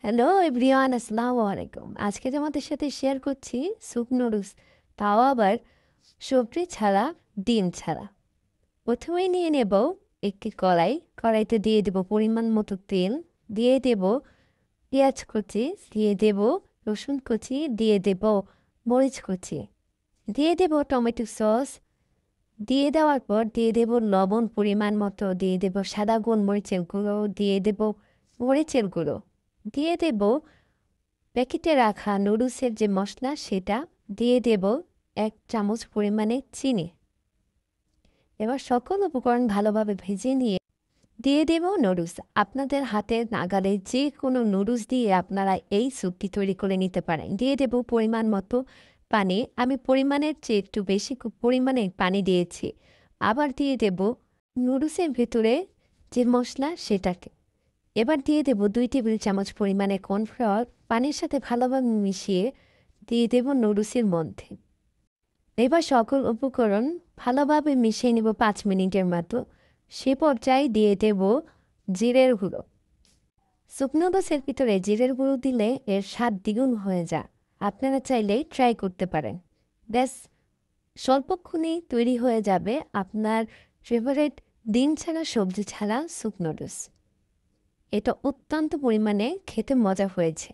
Hello everyone, আসসালামু আলাইকুম। আজকে তোমাদের সাথে শেয়ার করছি স্যুপ নুডলস, তাও আবার সবজি ছাড়া, ডিম ছাড়া। প্রথমেই নিয়ে নেব একটি কড়াইতে দিয়ে দেব পরিমাণ মতো তেল, দিয়ে দেব পেঁয়াজ কুচি, দিয়ে দেব রসুন কুচি, দিয়ে দেব মরিচ কুচি, দিয়ে দেব টমেটো সস, দিয়ে দেওয়ার পর দিয়ে দেব লবণ পরিমাণ মতো, দিয়ে দেব সাদা গোলমরিচের গুঁড়ো, দিয়ে দেব মরিচের গুঁড়ো, দিয়ে দেব প্যাকেটে রাখা নুডলসের যে মশলা সেটা, দিয়ে দেব 1 চামচ পরিমাণে চিনি। এবার সকল উপকরণ ভালোভাবে ভেজে নিয়ে দিয়ে দেব নুডলস। আপনাদের হাতের নাগালে যে কোনো নুডলস দিয়ে আপনারা এই স্যুপটি তৈরি করে নিতে পারেন। দিয়ে দেব পরিমাণ মতো পানি। আমি পরিমাণের চেয়ে একটু বেশি পরিমাণে পানি দিয়েছি। আবার দিয়ে দেব নুডলসের ভেতরে যে মশলা সেটাকে। এবার দিয়ে দেব 2 টেবিল চামচ পরিমাণে কর্নফ্লাওয়ার, পানির সাথে ভালোভাবে মিশিয়ে দিয়ে দেব নুডলসের মধ্যে। এবার সকল উপকরণ ভালোভাবে মিশিয়ে নেব 5 মিনিটের মতো। সে পর্যায়ে দিয়ে দেব জিরের গুঁড়ো। স্যুপ নুডলসের ভিতরে জিরের গুঁড়ো দিলে এর স্বাদ দ্বিগুণ হয়ে যায়। আপনারা চাইলেই ট্রাই করতে পারেন। ব্যাস, স্বল্পক্ষণেই তৈরি হয়ে যাবে আপনার ফেভারিট ডিম ছাড়া সবজি ছাড়া স্যুপ নুডলস। এটা অত্যন্ত পরিমাণে খেতে মজা হয়েছে।